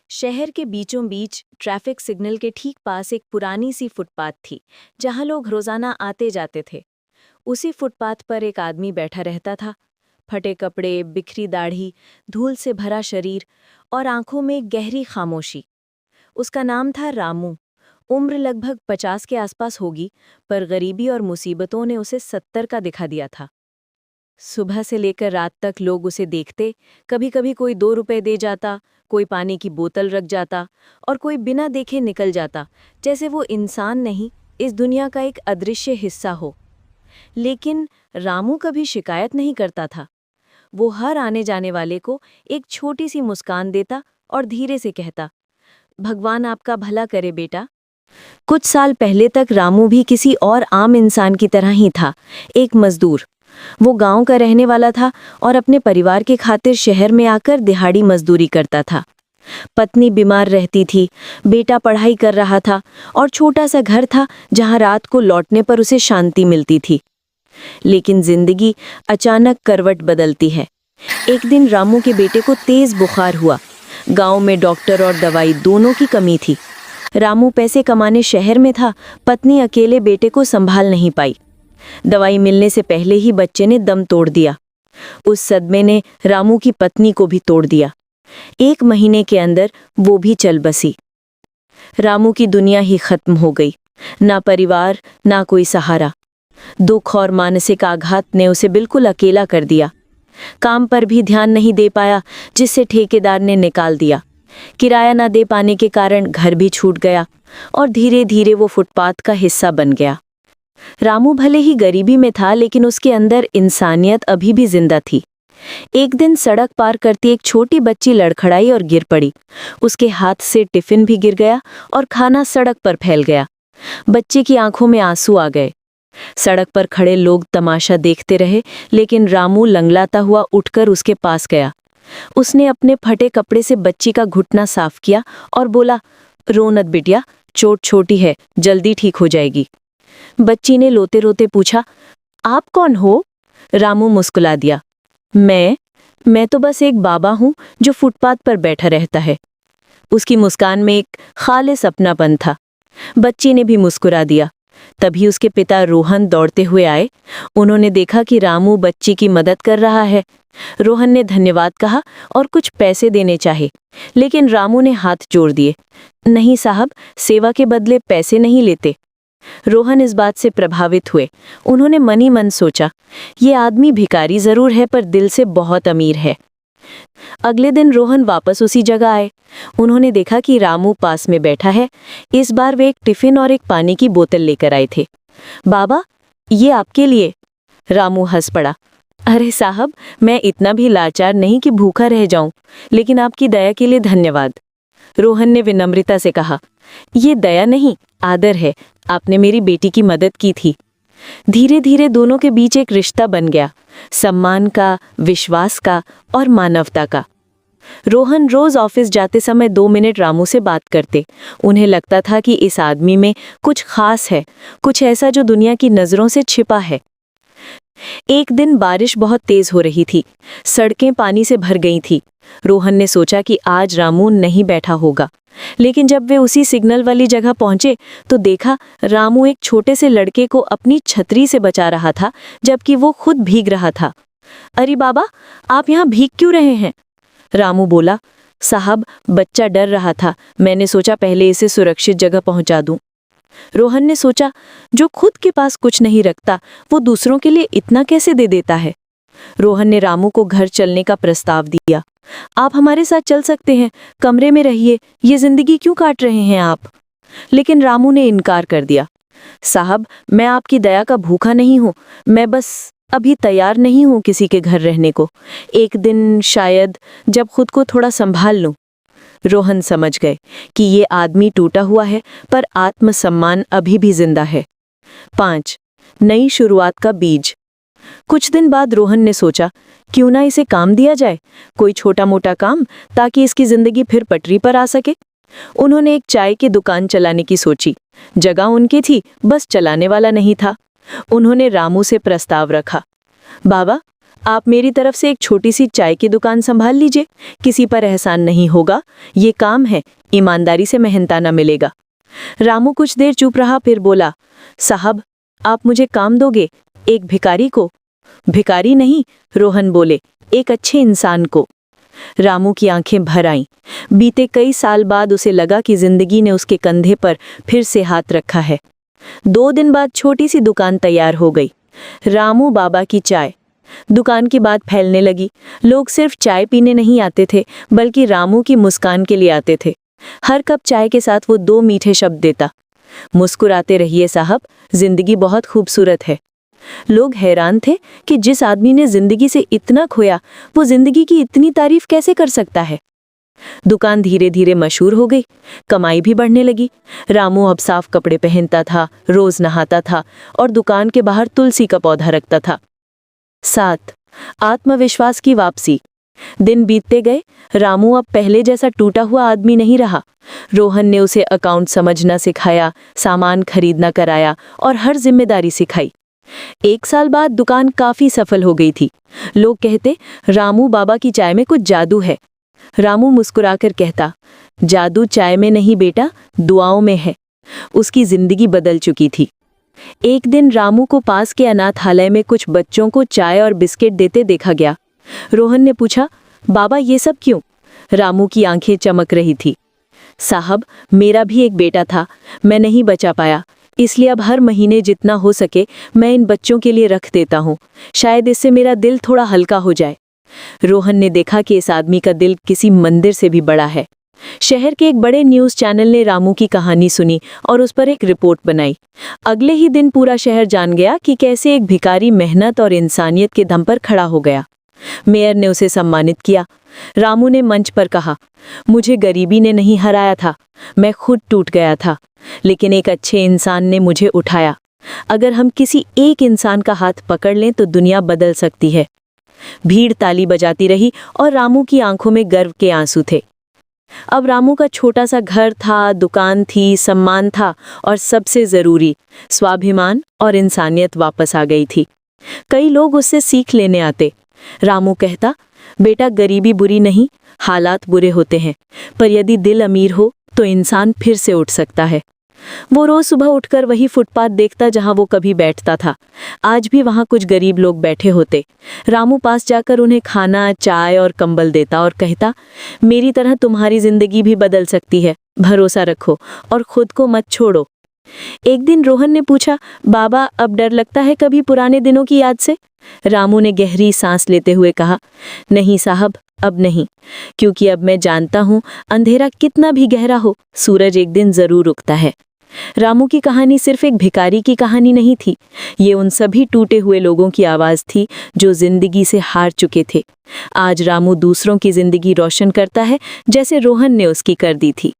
शहर के बीचों बीच ट्रैफिक सिग्नल के ठीक पास एक पुरानी सी फुटपाथ थी, जहां लोग रोजाना आते जाते थे। उसी फुटपाथ पर एक आदमी बैठा रहता था। फटे कपड़े, बिखरी दाढ़ी, धूल से भरा शरीर और आंखों में गहरी खामोशी। उसका नाम था रामू। उम्र लगभग 50 के आसपास होगी, पर गरीबी और मुसीबतों ने उसे 70 का दिखा दिया था। सुबह से लेकर रात तक लोग उसे देखते। कभी कभी कोई 2 रुपए दे जाता, कोई पानी की बोतल रख जाता और कोई बिना देखे निकल जाता, जैसे वो इंसान नहीं, इस दुनिया का एक अदृश्य हिस्सा हो। लेकिन रामू कभी शिकायत नहीं करता था। वो हर आने जाने वाले को एक छोटी सी मुस्कान देता और धीरे से कहता, भगवान आपका भला करे बेटा। कुछ साल पहले तक रामू भी किसी और आम इंसान की तरह ही था, एक मजदूर। वो गांव का रहने वाला था और अपने परिवार के खातिर शहर में आकर दिहाड़ी मजदूरी करता था। पत्नी बीमार रहती थी, बेटा पढ़ाई कर रहा था और छोटा सा घर था जहां रात को लौटने पर उसे शांति मिलती थी। लेकिन जिंदगी अचानक करवट बदलती है। एक दिन रामू के बेटे को तेज बुखार हुआ। गांव में डॉक्टर और दवाई दोनों की कमी थी। रामू पैसे कमाने शहर में था, पत्नी अकेले बेटे को संभाल नहीं पाई। दवाई मिलने से पहले ही बच्चे ने दम तोड़ दिया। उस सदमे ने रामू की पत्नी को भी तोड़ दिया। 1 महीने के अंदर वो भी चल बसी। रामू की दुनिया ही खत्म हो गई। ना परिवार, ना कोई सहारा। दुख और मानसिक आघात ने उसे बिल्कुल अकेला कर दिया। काम पर भी ध्यान नहीं दे पाया, जिससे ठेकेदार ने निकाल दिया। किराया ना दे पाने के कारण घर भी छूट गया और धीरे धीरे वो फुटपाथ का हिस्सा बन गया। रामू भले ही गरीबी में था, लेकिन उसके अंदर इंसानियत अभी भी जिंदा थी। एक दिन सड़क पार करती एक छोटी बच्ची लड़खड़ाई और गिर पड़ी। उसके हाथ से टिफिन भी गिर गया और खाना सड़क पर फैल गया। बच्चे की आंखों में आंसू आ गए। सड़क पर खड़े लोग तमाशा देखते रहे, लेकिन रामू लंगलाता हुआ उठकर उसके पास गया। उसने अपने फटे कपड़े से बच्ची का घुटना साफ किया और बोला, रो मत बिटिया, चोट छोटी है, जल्दी ठीक हो जाएगी। बच्ची ने रोते रोते पूछा, आप कौन हो? रामू मुस्कुला दिया, मैं तो बस एक बाबा हूं जो फुटपाथ पर बैठा रहता है। उसकी मुस्कान में एक खालिस अपनापन था। बच्ची ने भी मुस्कुरा दिया। तभी उसके पिता रोहन दौड़ते हुए आए। उन्होंने देखा कि रामू बच्ची की मदद कर रहा है। रोहन ने धन्यवाद कहा और कुछ पैसे देने चाहे, लेकिन रामू ने हाथ जोड़ दिए। नहीं साहब, सेवा के बदले पैसे नहीं लेते। रोहन इस बात से प्रभावित हुए। उन्होंने मनी मन सोचा, ये आदमी भिखारी जरूर है पर दिल से बहुत अमीर है। अगले दिन रोहन वापस उसी जगह आए। उन्होंने देखा कि रामू पास में बैठा है। इस बार वे एक टिफिन और एक पानी की बोतल लेकर आए थे। बाबा, ये आपके लिए। रामू हंस पड़ा। अरे साहब, मैं इतना भी लाचार नहीं कि भूखा रह जाऊं, लेकिन आपकी दया के लिए धन्यवाद। रोहन ने विनम्रता से कहा, ये दया नहीं, आदर है। आपने मेरी बेटी की मदद की थी। धीरे धीरे दोनों के बीच एक रिश्ता बन गया, सम्मान का, विश्वास का और मानवता का। रोहन रोज ऑफिस जाते समय 2 मिनट रामू से बात करते। उन्हें लगता था कि इस आदमी में कुछ खास है, कुछ ऐसा जो दुनिया की नजरों से छिपा है। एक दिन बारिश बहुत तेज हो रही थी। सड़कें पानी से भर गई थी। रोहन ने सोचा कि आज रामू नहीं बैठा होगा, लेकिन जब वे उसी सिग्नल वाली जगह पहुंचे तो देखा रामू एक छोटे से लड़के को अपनी छतरी से बचा रहा था, जबकि वो खुद भीग रहा था। अरे बाबा, आप यहाँ भीग क्यों रहे हैं? रामू बोला, साहब, बच्चा डर रहा था, मैंने सोचा पहले इसे सुरक्षित जगह पहुंचा दूं। रोहन ने सोचा, जो खुद के पास कुछ नहीं रखता वो दूसरों के लिए इतना कैसे दे देता है। रोहन ने रामू को घर चलने का प्रस्ताव दिया। आप हमारे साथ चल सकते हैं, कमरे में रहिए, ये जिंदगी क्यों काट रहे हैं आप? लेकिन रामू ने इनकार कर दिया। साहब, मैं आपकी दया का भूखा नहीं हूँ, मैं बस अभी तैयार नहीं हूँ किसी के घर रहने को। एक दिन शायद, जब खुद को थोड़ा संभाल लूं। रोहन समझ गए कि ये आदमी टूटा हुआ है, पर आत्मसम्मान अभी भी जिंदा है। 5. नई शुरुआत का बीज। कुछ दिन बाद रोहन ने सोचा, क्यों ना इसे काम दिया जाए, कोई छोटा मोटा काम, ताकि इसकी जिंदगी फिर पटरी पर आ सके। उन्होंने एक चाय की दुकान चलाने की सोची। जगह उनकी थी, बस चलाने वाला नहीं था। उन्होंने रामू से प्रस्ताव रखा, बाबा, आप मेरी तरफ से एक छोटी सी चाय की दुकान संभाल लीजिए, किसी पर एहसान नहीं होगा, ये काम है, ईमानदारी से मेहनताना मिलेगा। रामू कुछ देर चुप रहा, फिर बोला, साहब आप मुझे काम दोगे, एक भिखारी को? भिखारी नहीं, रोहन बोले, एक अच्छे इंसान को। रामू की आंखें भर आईं। बीते कई साल बाद उसे लगा कि जिंदगी ने उसके कंधे पर फिर से हाथ रखा है। 2 दिन बाद छोटी सी दुकान तैयार हो गई, रामू बाबा की चाय। दुकान की बात फैलने लगी। लोग सिर्फ चाय पीने नहीं आते थे, बल्कि रामू की मुस्कान के लिए आते थे। हर कप चाय के साथ वो 2 मीठे शब्द देता, मुस्कुराते रहिए साहब, जिंदगी बहुत खूबसूरत है। लोग हैरान थे कि जिस आदमी ने जिंदगी से इतना खोया, वो जिंदगी की इतनी तारीफ कैसे कर सकता है। दुकान धीरे धीरे मशहूर हो गई, कमाई भी बढ़ने लगी। रामू अब साफ कपड़े पहनता था, रोज नहाता था और दुकान के बाहर तुलसी का पौधा रखता था। 7. आत्मविश्वास की वापसी। दिन बीतते गए, रामू अब पहले जैसा टूटा हुआ आदमी नहीं रहा। रोहन ने उसे अकाउंट समझना सिखाया, सामान खरीदना कराया और हर जिम्मेदारी सिखाई। 1 साल बाद दुकान काफी सफल हो गई थी। लोग कहते, रामू बाबा की चाय में कुछ जादू है। रामू मुस्कुराकर कहता, जादू चाय में नहीं बेटा, दुआओं में है। उसकी जिंदगी बदल चुकी थी। एक दिन रामू को पास के अनाथालय में कुछ बच्चों को चाय और बिस्किट देते देखा गया। रोहन ने पूछा, बाबा ये सब क्यों? रामू की आंखें चमक रही थी। साहब मेरा भी एक बेटा था, मैं नहीं बचा पाया, इसलिए अब हर महीने जितना हो सके मैं इन बच्चों के लिए रख देता हूँ, शायद इससे मेरा दिल थोड़ा हल्का हो जाए। रोहन ने देखा कि इस आदमी का दिल किसी मंदिर से भी बड़ा है। शहर के एक बड़े न्यूज़ चैनल ने रामू की कहानी सुनी और उस पर एक रिपोर्ट बनाई। अगले ही दिन पूरा शहर जान गया कि कैसे एक भिखारी मेहनत और इंसानियत के दम पर खड़ा हो गया। मेयर ने उसे सम्मानित किया। रामू ने मंच पर कहा, मुझे गरीबी ने नहीं हराया था, मैं खुद टूट गया था, लेकिन एक अच्छे इंसान ने मुझे उठाया। अगर हम किसी एक इंसान का हाथ पकड़ लें तो दुनिया बदल सकती है। भीड़ ताली बजाती रही और रामू की आंखों में गर्व के आंसू थे। अब रामू का छोटा सा घर था, दुकान थी, सम्मान था और सबसे जरूरी स्वाभिमान और इंसानियत वापस आ गई थी। कई लोग उससे सीख लेने आते। रामू कहता, बेटा गरीबी बुरी नहीं, हालात बुरे होते हैं, पर यदि दिल अमीर हो तो इंसान फिर से उठ सकता है। वो रोज सुबह उठकर वही फुटपाथ देखता जहां वो कभी बैठता था। आज भी वहां कुछ गरीब लोग बैठे होते। रामू पास जाकर उन्हें खाना, चाय और कंबल देता और कहता, मेरी तरह तुम्हारी जिंदगी भी बदल सकती है, भरोसा रखो और खुद को मत छोड़ो। एक दिन रोहन ने पूछा, बाबा अब डर लगता है कभी पुराने दिनों की याद से? रामू ने गहरी सांस लेते हुए कहा, नहीं साहब, अब नहीं, क्योंकि अब मैं जानता हूँ अंधेरा कितना भी गहरा हो, सूरज एक दिन जरूर उगता है। रामू की कहानी सिर्फ एक भिखारी की कहानी नहीं थी, ये उन सभी टूटे हुए लोगों की आवाज़ थी जो जिंदगी से हार चुके थे। आज रामू दूसरों की जिंदगी रोशन करता है, जैसे रोहन ने उसकी कर दी थी।